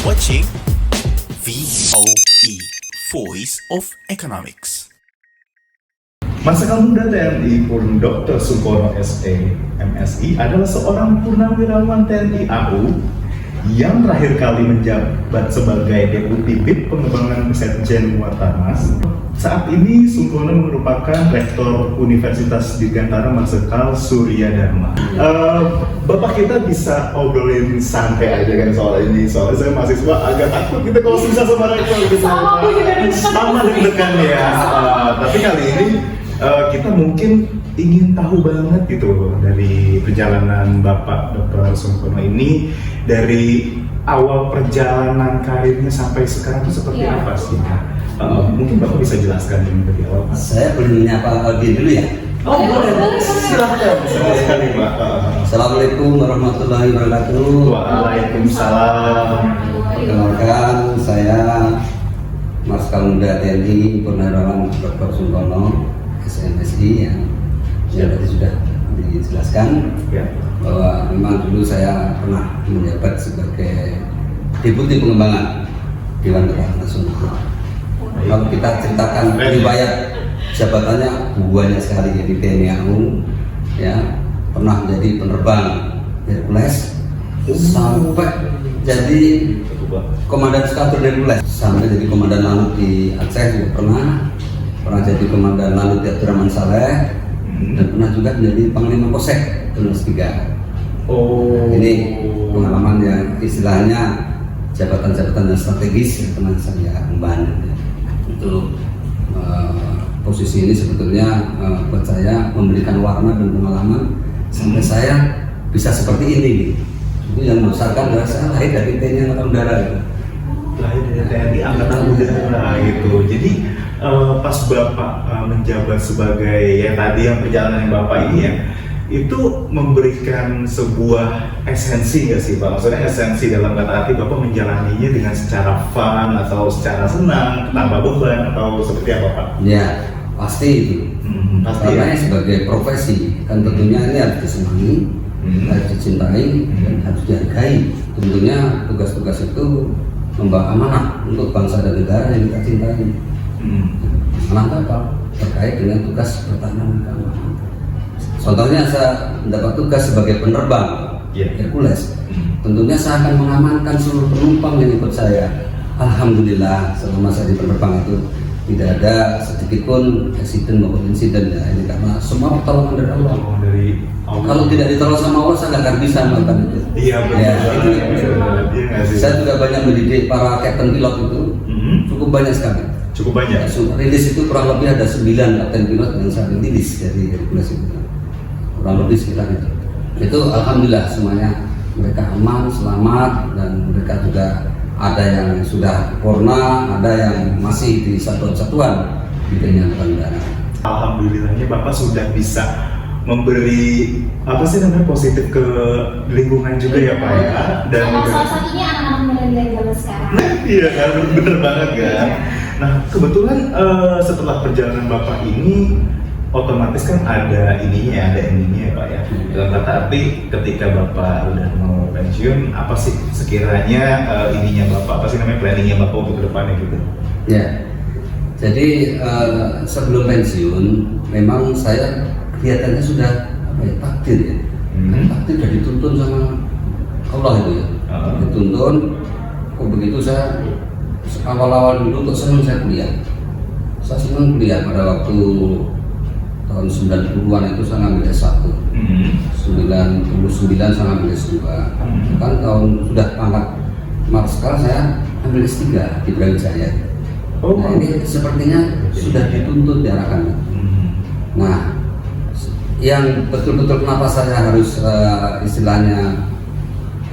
watching VOE, Voice of Economics. Marsikal Muda TNI Purn Dr. Supono SE, MSI adalah seorang purnawirawan TNI AU yang terakhir kali menjabat sebagai Deputi Bid Pengembangan Sekjen Muatarmas. Saat ini Supono merupakan Rektor Universitas Dirgantara Marsikal Surya Dharma. Bapak kita bisa obrolin santai aja kan soal ini, soalnya saya mahasiswa agak takut gitu kalau susah sama rektor gitu. Sama deg-degan ya. Tapi kali ini kita mungkin ingin tahu banget gitu dari perjalanan Bapak Dr. Supono ini, dari awal perjalanan karirnya sampai sekarang itu seperti apa sih? Mungkin Bapak bisa jelaskan ini dari awal. Saya boleh menyapa Alvin dulu ya? Oh boleh, silahkan. Senang sekali Pak. Assalamualaikum warahmatullahi wabarakatuh. Waalaikumsalam. Perkenalkan, saya Marsikal Muda TNI Purnawirawan Dr. Supono SMSI yang tadi sudah dijelaskan Ya. bahwa memang dulu saya pernah menjabat sebagai Deputi Pengembangan Dewan Kehormatan Nasional. Kalau kita ceritakan riwayat jabatannya banyak sekali, jadi TNI AU ya, pernah menjadi penerbang Hercules sampai jadi komandan skadron Hercules, sampai jadi komandan lanut di Aceh juga pernah jadi komandan lanut di Abdurrahman Saleh, dan pernah juga menjadi panglima Kosek Tunas 3. Ini pengalaman yang istilahnya jabatan-jabatan yang strategis yang pernah saya emban. Untuk posisi ini sebetulnya buat saya memberikan warna dan pengalaman sampai saya bisa seperti ini. Itu yang membesarkan adalah saya lahir dari TNI Angkatan Udara. Lahir dari TNI Angkatan Udara gitu. Jadi pas Bapak menjabat sebagai ya tadi yang perjalanan Bapak ini ya, itu memberikan sebuah esensi nggak sih Pak? Maksudnya esensi dalam kata arti Bapak menjalaninya dengan secara fun atau secara senang, tanpa beban atau seperti apa Pak? Ya pasti itu. Pasti Karena ya? sebagai profesi kan tentunya ini harus disenangi, harus dicintai, dan harus dihargai. Tentunya tugas-tugas itu membawa amanah untuk bangsa dan negara yang kita cintai. Amanah apa? Terkait dengan tugas pertahanan keamanan. Contohnya saya mendapat tugas sebagai penerbang Hercules. Tentunya saya akan mengamankan seluruh penumpang yang ikut saya. Alhamdulillah selama saya di penerbang itu tidak ada sedikit pun eksiden maupun insiden ya. Ini karena semua pertolongan dari Allah. Kalau tidak ditolong sama Allah saya nggak akan bisa melakukan itu. Iya betul. Ya, itu. Saya juga banyak mendidik para kapten pilot itu, cukup banyak sekali. Cukup banyak. Rilis itu kurang lebih ada 9 kapten pilot yang saya rilis dari Hercules itu. Kurang lebih sekitar itu. Itu alhamdulillah semuanya mereka aman, selamat, dan mereka juga ada yang sudah purna, ada yang masih di satuan-satuan di TNI Angkatan Udara. Alhamdulillahnya Bapak sudah bisa memberi apa sih namanya positif ke lingkungan juga ya Pak ya, dan salah satunya anak-anak milenial zaman sekarang. Iya kan, bener banget kan. Nah kebetulan setelah perjalanan Bapak ini otomatis kan ada ininya ya Pak ya. Dalam kata arti ketika Bapak udah mau pensiun, apa sih sekiranya ininya Bapak, apa sih namanya planningnya Bapak untuk kedepannya gitu? Ya, jadi sebelum pensiun memang saya kelihatannya sudah apa ya, takdir ya. Takdir sudah dituntun sama Allah itu ya. Dituntun. Kok begitu saya awal-awal dulu kok senang saya kuliah. Saya senang kuliah pada waktu tahun 90-an itu saya ngambil S1, 99 saya ngambil S2, kan tahun sudah pangkat Marsikal saya ambil S3 di Brawijaya. Nah ini sepertinya sudah dituntut diarahkan. Nah yang betul-betul kenapa saya harus istilahnya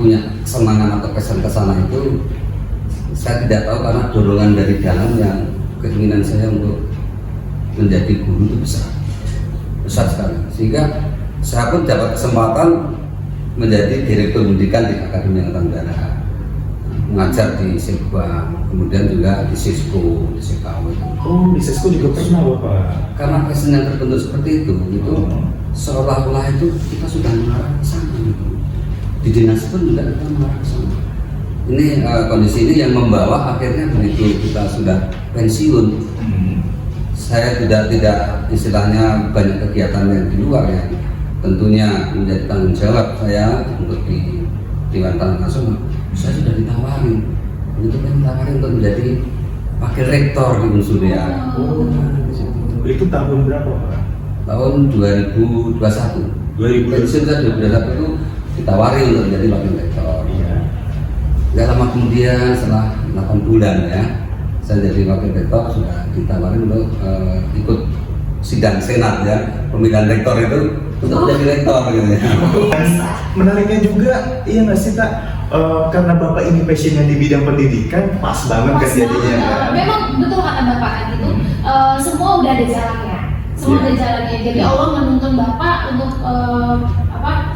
punya kesenangan atau kesan kesana itu saya tidak tahu, karena dorongan dari dalam yang keinginan saya untuk menjadi guru itu besar sekali, sehingga saya pun dapat kesempatan menjadi direktur pendidikan di Akademi Angkatan Udara, mengajar di Sekbang, kemudian juga di Sisko, di Sekawe. Di Sisko juga pernah Bapak? Karena passion yang terbentuk seperti itu seolah-olah itu kita sudah mengarah ke sana gitu. Di dinas pun juga kita mengarah ke sana. Ini kondisi ini yang membawa akhirnya begitu kita sudah pensiun, saya tidak istilahnya banyak kegiatan yang di luar ya. Tentunya menjadi tanggung jawab saya untuk di Dewan Tanah Nasional. Saya sudah ditawarin untuk menjadi wakil rektor di Unsurya. Itu tahun berapa Pak? Tahun 2021. 2021 itu ditawari untuk menjadi wakil rektor. Gak lama kemudian setelah 8 bulan ya, saya jadi wakil rektor, sudah ditawarin untuk ikut sidang senat ya, pemilihan rektor itu untuk menjadi rektor gitu ya. Menariknya juga, iya nggak sih Tak? Karena Bapak ini passionnya di bidang pendidikan, pas banget kan jadinya. Memang betul kata Bapak kan itu, semua udah ada jalannya. Semua ada jalannya. Jadi Allah menuntun Bapak untuk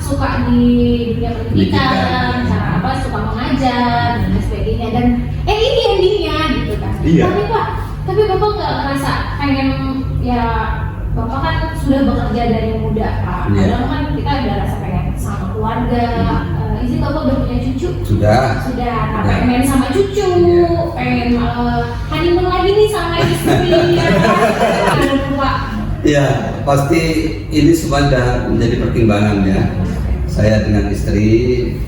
suka di dunia pendidikan, cara suka mengajar dan sebagainya. Dan ini endingnya gitu kan. Iya. Tapi Bapak nggak ngerasa pengen ya, Bapak kan sudah bekerja dari muda Pak. Kadang kan kita ada rasa pengen sama keluarga. Izin Bapak udah punya cucu? Sudah. Nah, pengen main sama cucu, pengen honeymoon lagi nih sama istri. Ada tua. Ya, pasti ini semua sudah menjadi pertimbangan ya. Saya dengan istri,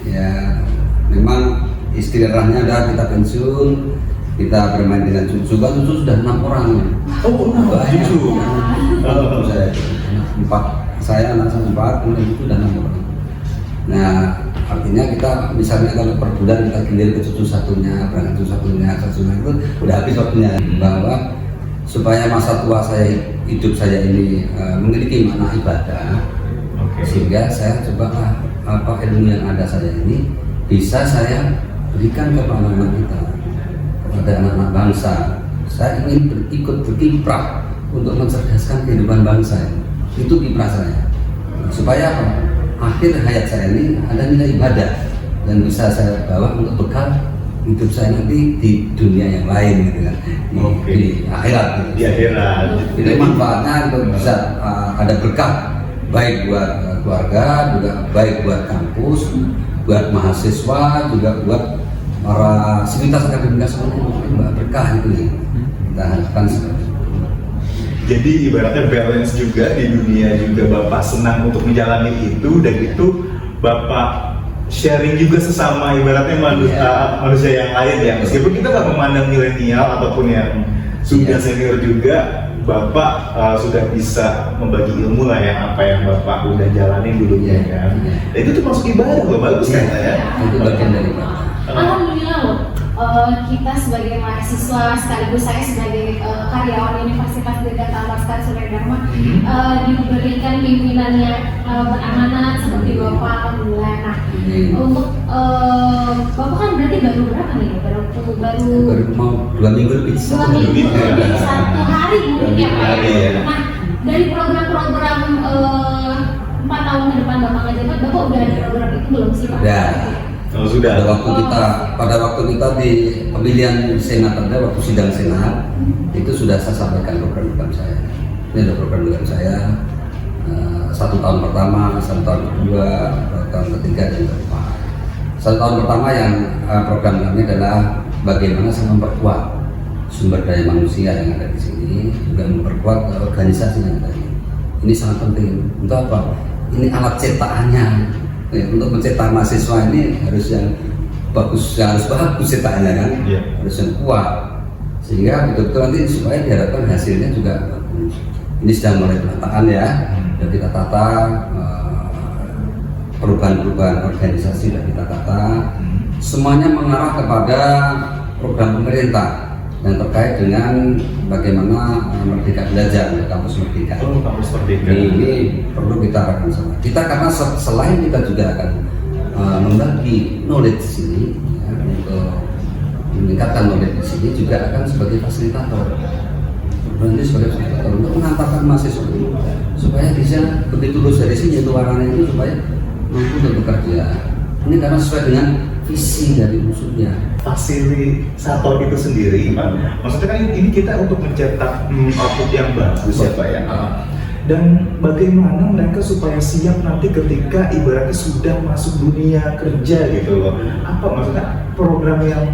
ya memang istilahnya adalah kita pensiun, kita bermain dengan cucu. Kan cucu sudah 6 orang ya. Oh, banyak. cucu. Saya anak saya 4, kemudian cucu sudah 6 orang. Nah, artinya kita misalnya kalau per bulan kita gilir ke cucu satunya, berangkat cucu satunya itu udah habis waktunya. Bahwa supaya masa tua saya, hidup saya ini memiliki makna ibadah, sehingga saya coba ilmu yang ada saya ini bisa saya berikan kepada anak-anak kita, kepada anak-anak bangsa. Saya ingin ikut berkiprah untuk mencerdaskan kehidupan bangsa. Itu kiprah saya, supaya akhir hayat saya ini ada nilai ibadah dan bisa saya bawa untuk bekal hidup saya nanti di dunia yang lain gitu kan, di akhirat gitu. Di akhirat. Itu manfaatnya untuk bisa ada berkah baik buat keluarga, juga baik buat kampus, buat mahasiswa, juga buat para sivitas akademika semuanya berkah itu kita harapkan seperti itu. Jadi ibaratnya balance juga di dunia juga Bapak senang untuk menjalani itu, dan itu Bapak sharing juga sesama ibaratnya manusia yang lain ya. Meskipun kita nggak memandang milenial ataupun yang sudah senior juga, Bapak sudah bisa membagi ilmu lah ya, apa yang Bapak udah jalanin dulunya kan. Dan itu tuh masuk ibadah loh, bagus kan ya. Itu bagian dari Alhamdulillah loh, kita sebagai mahasiswa sekaligus saya sebagai karyawan Universitas Dirgantara Laskar Surya Dharma diberikan pimpinannya beramanat seperti Bapak. Alhamdulillah. Nah, untuk Bapak kan berarti baru berapa nih? Baru mau 2 minggu lebih. 2 minggu lebih, 1 hari mungkin ya Pak. Nah, dari program-program 4 tahun ke depan Bapak ngejabat, Bapak udah ada program itu belum sih Pak? Ya. Oh, sudah. Pada waktu kita di pemilihan senat, waktu sidang senat itu sudah saya sampaikan program saya. Ini ada program saya 1 tahun pertama, 1 tahun kedua, 1 tahun ketiga dan keempat. 1 tahun pertama yang program kami adalah bagaimana saya memperkuat sumber daya manusia yang ada di sini, juga memperkuat organisasi yang ada ini. Ini sangat penting. Untuk apa? Ini alat cetakannya. Untuk mencetak mahasiswa ini harus yang bagus, harus cetakannya kan, harus yang kuat, sehingga betul-betul nanti supaya diharapkan hasilnya juga bagus. Ini sedang mulai penataan ya, dan kita tata perubahan-perubahan organisasi dan kita tata, semuanya mengarah kepada program pemerintah yang terkait dengan bagaimana Merdeka Belajar, kampus Merdeka. Kampus Merdeka. Ini perlu kita arahkan sama kita, karena selain kita juga akan membagi knowledge di sini ya, untuk meningkatkan knowledge di sini, juga akan sebagai fasilitator. Nanti sebagai fasilitator untuk mengantarkan mahasiswa itu supaya bisa begitu lulus dari sini itu warnanya itu supaya mampu untuk bekerja. Ini karena sesuai dengan visi dari unsurnya. Fasilitator itu sendiri, Pak. Maksudnya kan ini kita untuk mencetak output yang bagus ya, Pak ya. Dan bagaimana mereka supaya siap nanti ketika ibaratnya sudah masuk dunia kerja gitu loh. Apa maksudnya? program yang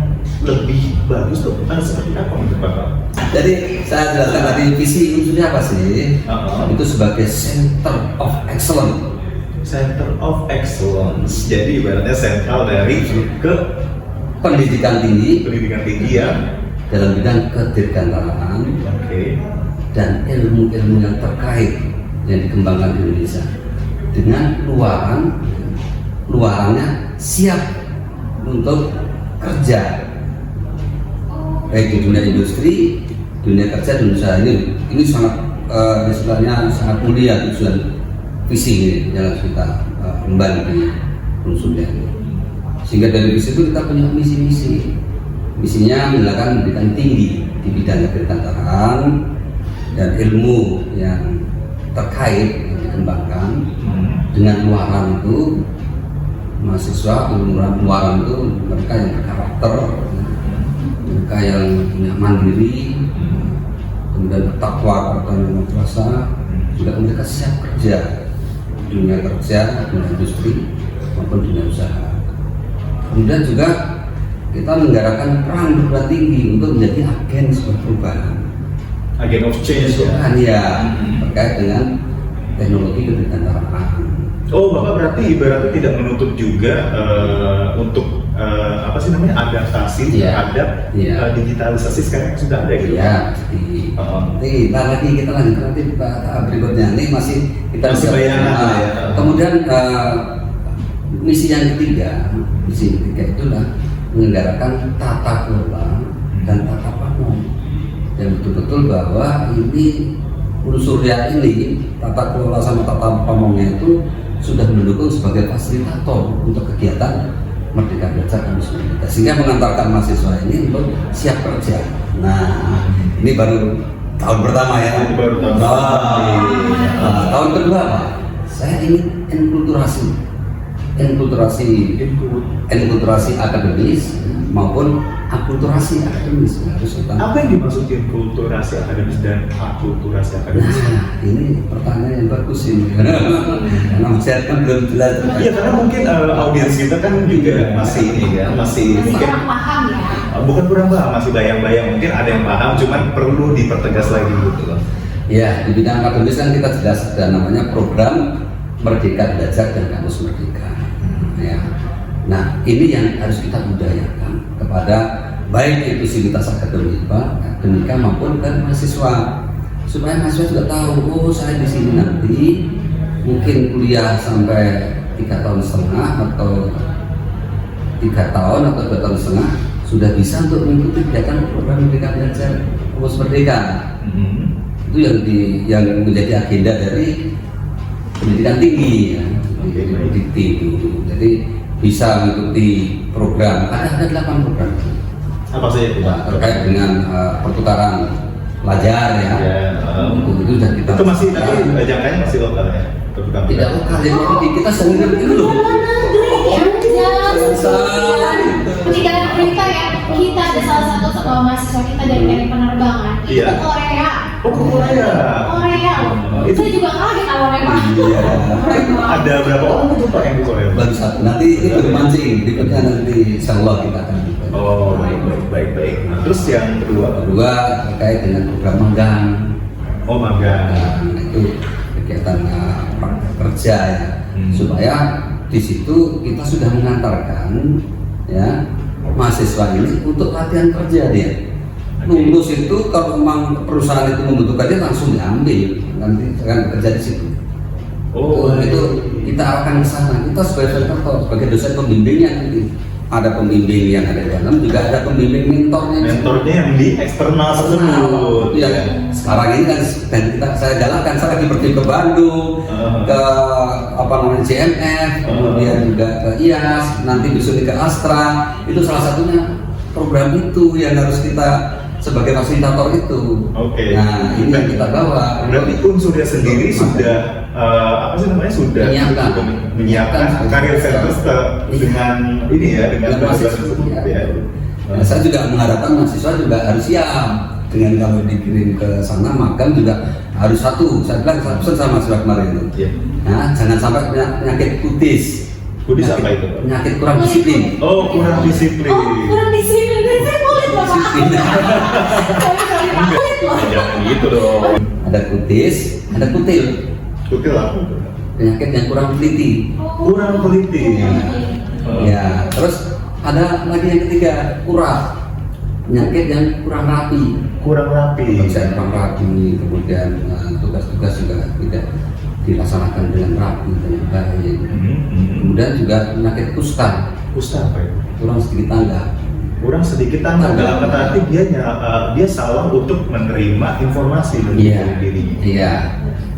lebih bagus tuh seperti apa menurut Bapak? Jadi saya jelaskan tadi visi unsurnya apa sih? Itu sebagai Center of Excellence. Center of Excellence. Jadi ibaratnya sentral dari ke Pendidikan tinggi pendidikan tinggi ya. dalam bidang kedirgantaraan Oke. dan ilmu-ilmu yang terkait yang dikembangkan di Indonesia dengan luarannya siap untuk kerja baik di dunia industri, dunia kerja dan usaha. Ini sangat istilahnya sangat mulia tujuan visi ini yang harus kita kembali di unsurnya. Sehingga dari visi itu kita punya misi-misi. Misinya menjalankan pendidikan tinggi di bidang kedirgantaraan dan ilmu yang terkait yang dikembangkan dengan luaran itu mahasiswa luaran itu mereka yang berkarakter, mereka yang punya mandiri, kemudian bertakwa kepada yang berkuasa, juga mereka siap kerja dunia kerja, dunia industri maupun dunia usaha. Kemudian juga kita menggerakkan peran perguruan tinggi untuk menjadi agen sebuah perubahan, Agen of change ya. ya terkait dengan teknologi kedirgantaraan. Oh, Bapak berarti ibaratnya tidak menutup juga untuk apa sih namanya adaptasi terhadap digitalisasi sekarang yang sudah ada gitu. Ya, nanti kita lanjut nanti tahap berikutnya. Ini masih kita masih bayangan ya. Kemudian misi yang ketiga itulah menyelenggarakan tata kelola dan tata pamong yang betul-betul bahwa ini unsurnya ini tata kelola sama tata pamongnya itu sudah mendukung sebagai fasilitator untuk kegiatan Merdeka Belajar Kampus Merdeka, sehingga mengantarkan mahasiswa ini untuk siap kerja. Nah, ini baru tahun pertama ya. Baru tahun. Tahun kedua Pak, saya ingin enkulturasi akademis maupun akulturasi akademis. Apa yang dimaksud enkulturasi akademis dan akulturasi akademis? Nah, ini pertanyaan yang bagus ini. Karena saya kan belum jelas. Iya, karena mungkin audiens kita kan juga masih ini ya, masih kurang paham ya. Bukan kurang paham, masih bayang-bayang. Mungkin ada yang paham, cuman perlu dipertegas lagi gitu loh. Ya, di bidang akademis kan kita jelas ada namanya program Merdeka Belajar dan Kampus Merdeka. Ya. Nah, ini yang harus kita budayakan kepada baik itu sivitas akademika maupun kan mahasiswa, supaya mahasiswa juga tahu, oh saya di sini nanti mungkin kuliah sampai 3,5 tahun atau 3 tahun atau 2 tahun setengah sudah bisa untuk mengikuti kegiatan program Merdeka Belajar Kampus Merdeka. Itu yang menjadi agenda dari pendidikan tinggi ya. Jadi bisa mengikuti program, ada 8 program. Apa saja itu? Terkait dengan pertukaran pelajar ya. Itu sudah kita. Itu masih tapi jangkanya masih lokal ya. Tidak lokal, jadi kita sendiri dulu. Ketika kita ya, kita ada salah satu sekolah mahasiswa kita dari penerbangan itu ke Korea. Oh, ke Korea. Saya juga kaget awalnya Pak. Ada berapa orang itu Pak yang ke Korea? Baru satu. Nanti itu dimancing, berikutnya nanti insya Allah kita akan. Oh, baik. Nah, terus yang kedua terkait dengan program magang. Oh, magang. Nah, itu kegiatan kerja ya, supaya di situ kita sudah mengantarkan ya mahasiswa ini untuk latihan kerja dia. Lulus itu kalau memang perusahaan itu membutuhkannya langsung diambil, nanti akan bekerja di situ. Itu kita arahkan ke sana. Kita sebagai fasilitator, sebagai dosen pembimbingnya nanti ada pembimbing yang ada di dalam, juga ada pembimbing mentornya. Mentornya yang di eksternal tersebut. Ya, sekarang ini kan saya jalankan, saya lagi pergi ke Bandung, ke JMF, kemudian juga ke IAS, nanti besok ke Astra. Itu salah satunya program itu yang harus kita sebagai fasilitator itu. Nah, ini yang kita bawa. Berarti unsurnya sendiri sudah sudah menyiapkan karir center dengan ini ya, dengan mahasiswa. Nah, saya juga mengharapkan mahasiswa juga harus siap dengan kalau dikirim ke sana magang juga harus satu. Saya bilang saya pesan sama mahasiswa kemarin itu. Nah, jangan sampai penyakit kutis. Kudis apa itu, Pak? Penyakit kurang disiplin. Oh, kurang disiplin. Oh, kurang disiplin. Dari saya kulit loh, Pak. Disiplin. Sorry, Pak, kulit loh. Jangan gitu dong. Ada kutis, ada kutil. Kutil apa? Penyakit yang kurang teliti. Kurang teliti. Oh. Ya, terus ada lagi yang ketiga, kurang. Penyakit yang kurang rapi. Kurang rapi. Pekerjaan kurang rapi, kemudian tugas-tugas juga tidak dilaksanakan dengan rapi, dengan baik. Kemudian juga penyakit kusta, Kusta apa ya? kurang sedikit tanggap. Kurang sedikit tanggap. Dalam arti dia salah untuk menerima informasi dari dirinya. Iya.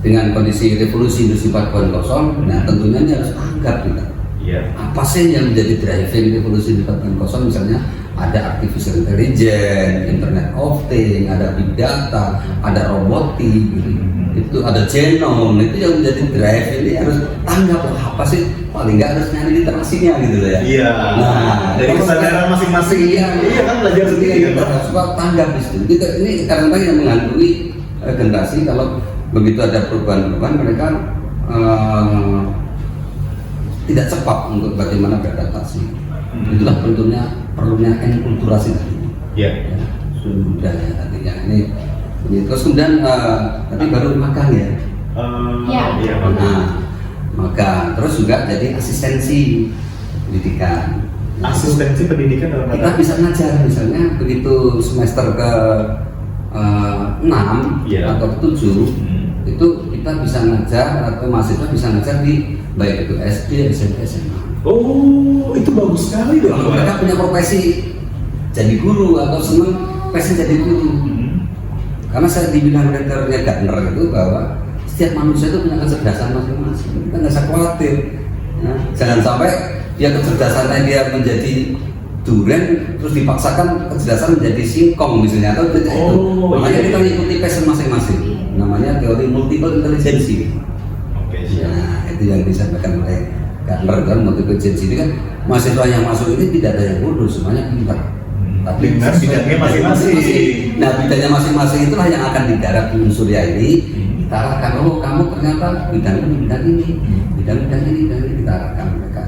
Dengan kondisi revolusi industri 4.0, nah tentunya ini harus tanggap kita. Iya. Apa sih yang menjadi driving revolusi industri 4.0? Misalnya ada artificial intelligence, internet of things, ada big data, ada robotik, itu ada genome, itu yang menjadi drive ini harus tanggap lah, apa sih, paling nggak harus nyari literasinya gitu loh ya. Iya. Nah, dari kesadaran masing-masing. Iya kan belajar sendiri kan. Harus tanggap di situ. Ini kadang-kadang yang menghantui generasi kalau begitu ada perubahan-perubahan mereka tidak cepat untuk bagaimana beradaptasi. Itulah perlunya enkulturasi tadi. Iya. Ya, budaya tadinya ini terus kemudian tadi baru magang ya. Iya. Nah, magang terus juga jadi asistensi pendidikan. Asistensi pendidikan dalam Kita bisa ngajar misalnya begitu semester ke 6 Iya. atau ke 7 itu kita bisa ngajar atau mahasiswa bisa ngajar di baik itu SD, SMP, SMA. Oh, itu bagus sekali dong. Kalau mereka punya profesi jadi guru atau senang profesi jadi guru. Karena saya dibilang rektornya Gardner itu bahwa setiap manusia itu punya kecerdasan masing-masing. Kita nggak usah khawatir. Ya, jangan sampai dia kecerdasannya dia menjadi durian terus dipaksakan kecerdasan menjadi singkong misalnya atau tidak itu. Makanya kita mengikuti passion masing-masing. Namanya teori multiple intelligence. Oke, siap. Nah, itu yang disampaikan oleh Gardner kan, multiple intelligence ini kan mahasiswa yang masuk ini tidak ada yang bodoh, semuanya pintar. Tapi Dengan bidangnya masing-masing. Nah, bidangnya masing-masing itulah yang akan digarap di Unsurya ini. Kita arahkan, oh kamu ternyata bidang ini, bidang ini, bidang ini kita arahkan mereka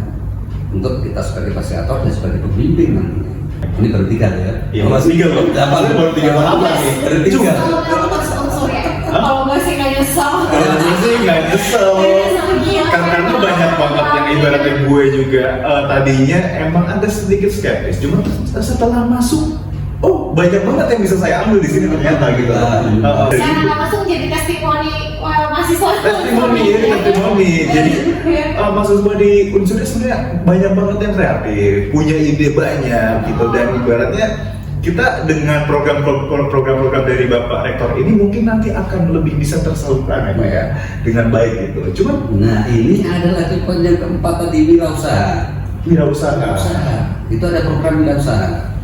untuk kita sebagai fasilitator dan sebagai pembimbing nantinya. Ini baru 3 ya? Iya, baru 3 loh. Baru 3 apa nih? Baru 3. Kalau pas unsur ya, kalau gue sih nggak nyesel. Kalau sih nggak nyesel. Karena banyak banget yang ibaratnya gue juga tadinya emang ada sedikit skeptis, cuma setelah masuk, oh banyak banget yang bisa saya ambil di sini ternyata gitu. Secara nggak langsung jadi testimoni mahasiswa. Testimoni. Jadi mahasiswa di Unsurnya sebenarnya banyak banget yang kreatif, punya ide banyak gitu, dan ibaratnya kita dengan program-program dari Bapak Rektor ini mungkin nanti akan lebih bisa tersalurkan ya Pak ya, dengan baik gitu. Cuman Nah, ini adalah poin yang keempat tadi, wirausaha. wirausaha. Itu ada program wirausaha.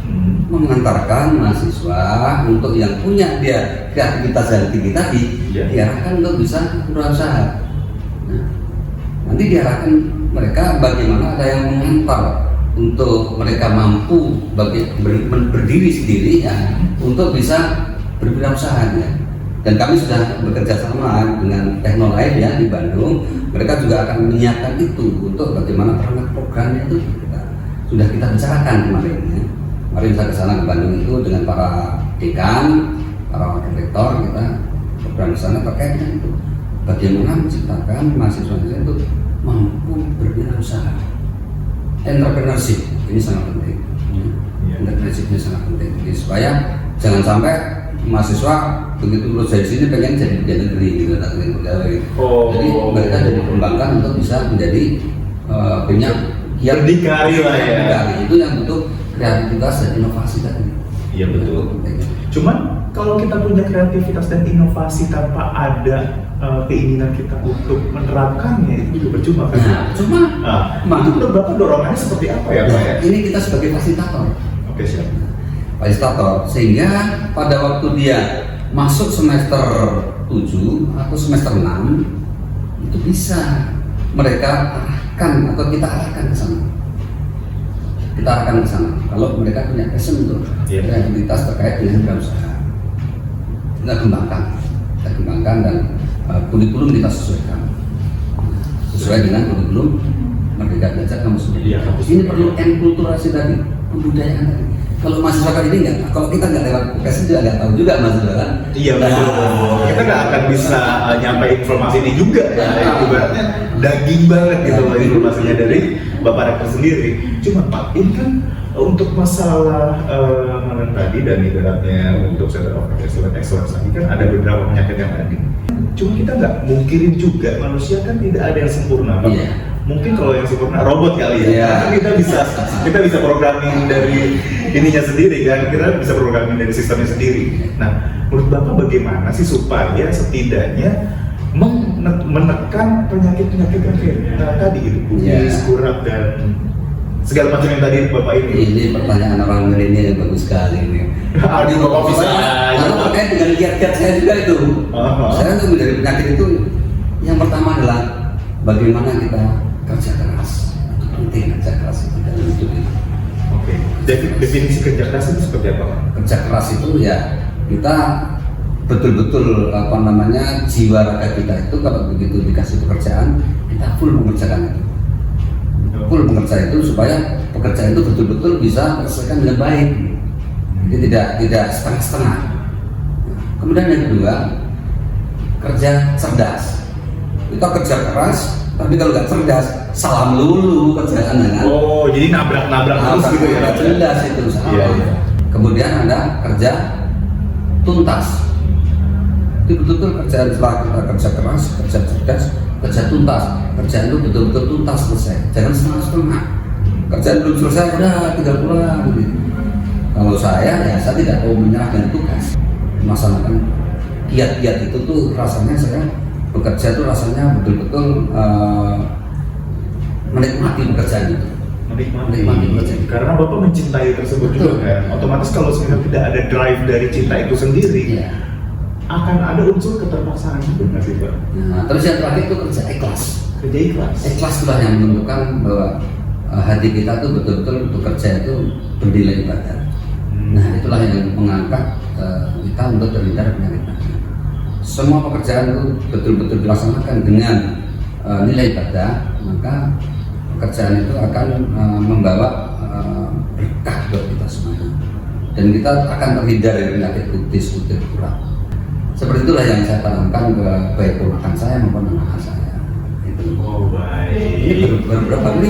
Mengantarkan mahasiswa untuk yang punya dia kreativitas yang tinggi tadi, diarahkan untuk bisa berusaha. Nah, nanti diarahkan mereka bagaimana ada yang mengantar untuk mereka mampu berdiri sendiri ya, untuk bisa berwirausaha ya. Dan kami sudah bekerja sama dengan Teknolife ya di Bandung. Mereka juga akan menyiapkan itu untuk bagaimana perangkat programnya itu sudah kita bicarakan kemarin ya. Mari kita ke sana ke Bandung itu dengan para dekan, para wakil rektor, kita program di sana terkait dengan itu. Bagaimana menciptakan mahasiswa itu mampu berwirausaha. Entrepreneurship ini sangat penting. Entrepreneurship ini sangat penting. Jadi supaya jangan sampai mahasiswa begitu lulus dari sini pengen jadi pegawai negeri gitu, tak pengen pegawai. Jadi mereka jadi dikembangkan untuk bisa menjadi punya berdikari lah ya. Itu yang butuh kreativitas dan inovasi tadi. Iya betul. Cuman kalau kita punya kreativitas dan inovasi tanpa ada keinginan kita untuk menerapkannya itu juga percuma kan? Nah, itu menurut Bapak dorongannya seperti apa ya Pak ya? Ini kita sebagai fasilitator. Oke siap. Fasilitator, sehingga pada waktu dia masuk semester 7 atau semester 6 itu bisa mereka arahkan atau kita arahkan ke sana. Kita arahkan ke sana. Kalau mereka punya passion untuk kreativitas terkait dengan berusaha, kita kembangkan dan kurikulum kita sesuai dengan kurikulum Merdeka Belajar Kampus Merdeka. Iya, kampus Ini merdeka. perlu enkulturasi tadi, pembudayaan tadi. Kalau mahasiswa kali ini nggak, kalau kita nggak lewat UKS juga nggak tahu juga mahasiswa kan. Iya betul. Kita nggak akan bisa nyampai informasi ini juga ya. Ibaratnya daging banget gitu loh informasinya dari Bapak Rektor sendiri. Cuma Pak, ini kan untuk masalah mana tadi dan ibaratnya untuk Center of Excellence tadi kan ada beberapa penyakit yang tadi. Cuma kita nggak mungkirin juga, manusia kan tidak ada yang sempurna Pak. Iya. Mungkin kalau yang sempurna robot kali ya. Iya. Karena kita bisa programming dari ininya sendiri kan, kita bisa programming dari sistemnya sendiri. Nah, menurut Bapak bagaimana sih supaya setidaknya menekan penyakit-penyakit yang kayak tadi gitu, kumis, Iya. kurap dan segala macam yang tadi Bapak ini. Ini pertanyaan orang milenial yang bagus sekali ini. Aduh, Bapak bisa aja. Karena terkait dengan kiat-kiat saya juga itu. Saya tuh dari penyakit itu yang pertama adalah bagaimana kita kerja keras. Itu penting kerja keras itu dalam hidup itu. Oke. Definisi kerja keras itu seperti apa Pak? Kerja keras itu ya kita betul-betul apa namanya jiwa raga kita itu kalau begitu dikasih pekerjaan kita full mengerjakan itu. Full mengerjakan itu supaya pekerjaan itu betul-betul bisa terselesaikan dengan baik. Jadi tidak setengah-setengah. Kemudian yang kedua, kerja cerdas. Kita kerja keras, tapi kalau nggak cerdas, salah melulu kerjaan kan. Oh, jadi nabrak-nabrak terus gitu ya. Nggak jelas itu salah. Iya, iya. Kemudian ada kerja tuntas. Itu betul-betul kerjaan setelah kita kerja keras, kerja cerdas, kerja tuntas. Kerjaan itu betul-betul tuntas selesai. Jangan setengah-setengah. Kerjaan belum selesai, udah tinggal pulang gitu. Kalau saya tidak mau menyerahkan tugas. Melaksanakan kiat-kiat itu tuh rasanya saya bekerja tuh rasanya betul-betul menikmati pekerjaan itu. Menikmati pekerjaan. Karena Bapak mencintai tersebut Betul. juga kan. Otomatis kalau sebenarnya tidak ada drive dari cinta itu sendiri, Iya. akan ada unsur keterpaksaan juga nggak sih Pak? Nah, terus yang terakhir itu kerja ikhlas. Kerja ikhlas. Ikhlas itulah yang menentukan bahwa hati kita tuh betul-betul bekerja itu bernilai ibadah. Nah, itulah yang mengangkat kita untuk terhindar penyakit tadi. Semua pekerjaan itu betul-betul dilaksanakan dengan nilai ibadah, maka pekerjaan itu akan membawa berkah buat kita semuanya. Dan kita akan terhindar dari penyakit kutis, kutit, kurap. Seperti itulah yang saya tanamkan ke baik ponakan saya maupun anak saya. Itu. Oh baik. Ini baru berapa? 5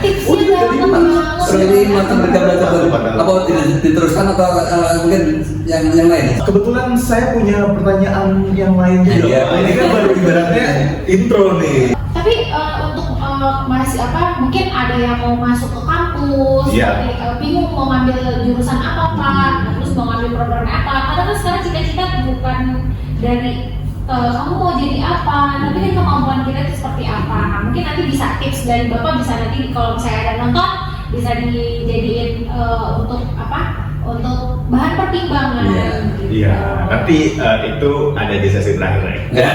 Tipsnya dalam membangun. Ini macam mereka belajar apa diteruskan atau mungkin yang lain? Kebetulan saya punya pertanyaan yang lain juga. Iya. Pak. Ini kan baru ibaratnya intro nih. Tapi untuk masih mungkin ada yang mau masuk ke kampus, Iya. tapi, bingung mau ngambil jurusan apa Pak, terus mau ngambil program apa. Karena kan sekarang cita-cita bukan dari kamu mau jadi apa, tapi kan kemampuan kita itu seperti apa. Nah, mungkin nanti bisa tips dari Bapak, bisa nanti kalau misalnya ada nonton bisa dijadiin untuk untuk bahan pertimbangan. Iya. gitu. Iya, nanti itu ada di sesi terakhir ya.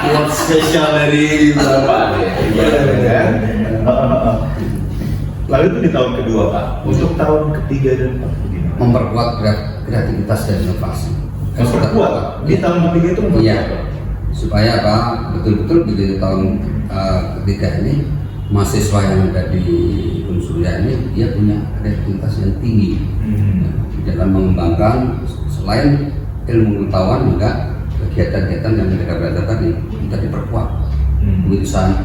Quote spesial dari Bapak. Iya. Lalu itu di tahun kedua Pak. Untuk tahun ketiga dan keempat gimana? Memperkuat kreativitas dan inovasi. Memperkuat. Di tahun ketiga itu memperkuat. Iya. Supaya apa? Betul-betul di tahun ketiga ini mahasiswa yang ada di Unsurya ini dia punya kreativitas yang tinggi di dalam mengembangkan selain ilmu pengetahuan juga kegiatan-kegiatan yang mereka belajar tadi kita diperkuat.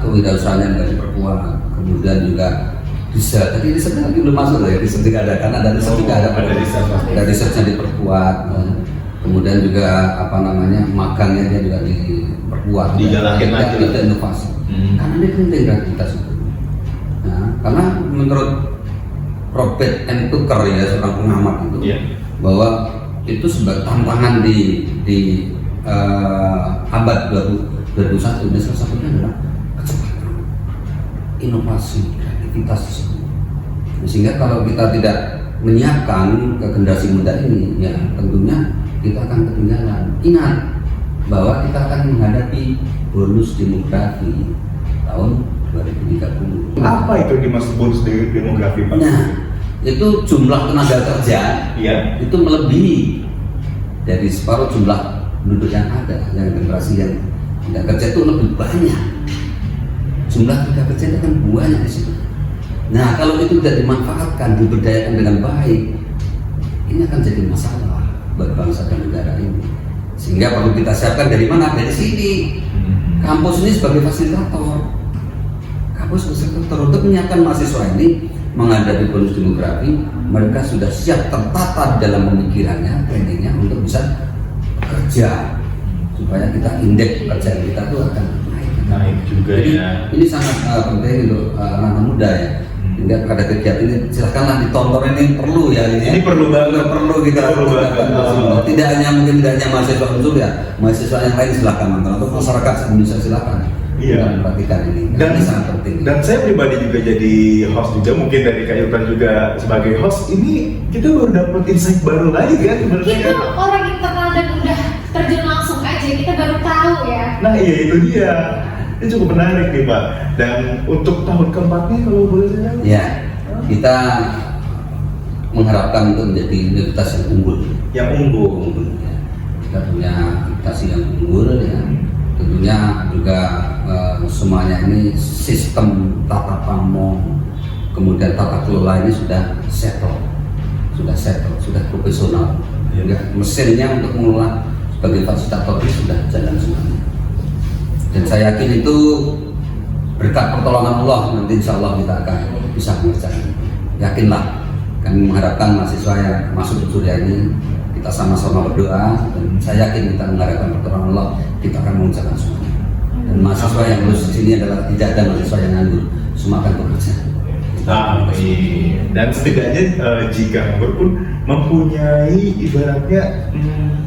Kewirausahaan yang diperkuat, kemudian juga riset. Tadi risetnya lagi belum masuk ya, riset juga ada karena ada riset juga ada risetnya diperkuat. Kemudian juga magangnya dia juga diperkuat, Digalakin lagi. Kita inovasi. Karena ini penting kreativitas itu. Nah, karena menurut Robert M. Tucker ya seorang pengamat itu bahwa itu sebagai tantangan di abad 21 ini salah satunya adalah kecepatan, inovasi, kreativitas tersebut. Sehingga kalau kita tidak menyiapkan ke generasi muda ini, ya tentunya kita akan ketinggalan. Ingat bahwa kita akan menghadapi bonus demografi tahun 2030. Apa itu dimaksud bonus demografi Pak? Nah, itu jumlah tenaga kerja itu melebihi dari separuh jumlah penduduk yang ada, yang generasi yang tidak kerja itu lebih banyak. jumlah tenaga kerja itu kan banyak di situ. Nah, kalau itu tidak dimanfaatkan, diberdayakan dengan baik, ini akan jadi masalah buat bangsa dan negara ini. Sehingga perlu kita siapkan dari mana? Dari sini. Kampus ini sebagai fasilitator. Kampus fasilitator untuk menyiapkan mahasiswa ini menghadapi bonus demografi, mereka sudah siap tertata dalam pemikirannya, trainingnya untuk bisa bekerja supaya kita indeks pekerjaan kita itu akan naik juga. Jadi, ya. ini sangat penting untuk anak muda ya. Hingga pada kegiatan ini silahkanlah ditonton, ini perlu ya Ini perlu banget. perlu kita Perlu banget. tidak hanya mahasiswa unsur ya, mahasiswa yang lain silahkan nonton atau masyarakat Indonesia silahkan. Iya. Perhatikan ini. Dan Ini sangat penting. Dan saya pribadi juga jadi host juga, mungkin dari Kak Yurdan juga sebagai host, ini kita baru dapat insight baru lagi kan sebenarnya. Kita orang internal dan udah terjun langsung aja, kita baru tahu ya. Nah iya itu dia. Ini cukup menarik nih Pak. Dan untuk tahun keempatnya kalau boleh saya tahu? Ya, kita mengharapkan untuk menjadi universitas yang unggul. Yang unggul. Ya. Kita punya akreditasi yang unggul ya. Tentunya juga semuanya ini sistem tata pamong, kemudian tata kelola ini sudah settle, sudah profesional. Ya. Mesinnya untuk mengelola sebagai fasilitator ini sudah jalan semuanya. Dan saya yakin itu berkat pertolongan Allah, nanti insya Allah kita akan bisa mengerjakan. Yakinlah, kami mengharapkan mahasiswa yang masuk ke Surya ini, kita sama-sama berdoa, dan saya yakin kita mengharapkan pertolongan Allah, kita akan mengerjakan semuanya. Dan mahasiswa yang lulus di sini adalah tidak ada mahasiswa yang nganggur, semua akan bekerja. Amin. Dan setidaknya jika nganggur pun mempunyai ibaratnya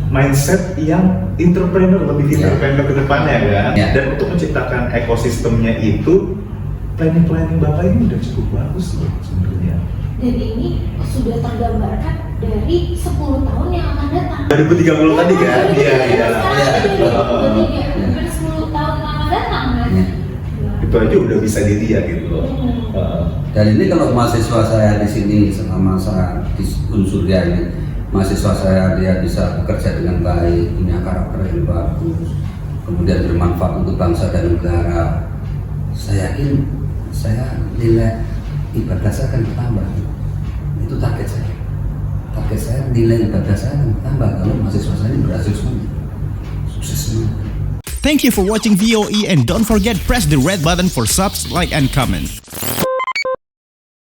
mindset yang entrepreneur, lebih entrepreneur ke depannya kan. Ya. Dan untuk menciptakan ekosistemnya itu, planning Bapak ini udah cukup bagus loh sebenarnya. Dan ini sudah tergambarkan dari 10 tahun yang akan datang. 2030 tadi kan? Iya. Hampir 10 tahun yang akan datang kan? Ya. Itu aja udah bisa dilihat gitu loh. Dan ini kalau mahasiswa saya di sini selama saya di unsur dia ini, mahasiswa saya dia bisa bekerja dengan baik, punya karakter yang bagus, kemudian bermanfaat untuk bangsa dan negara. Saya yakin saya nilai ibadah saya akan bertambah. Itu target saya. Target saya nilai ibadah saya akan bertambah kalau mahasiswa saya ini berhasil semuanya. Sukses semua. Thank you for watching VOE and don't forget press the red button for subs, like and comment.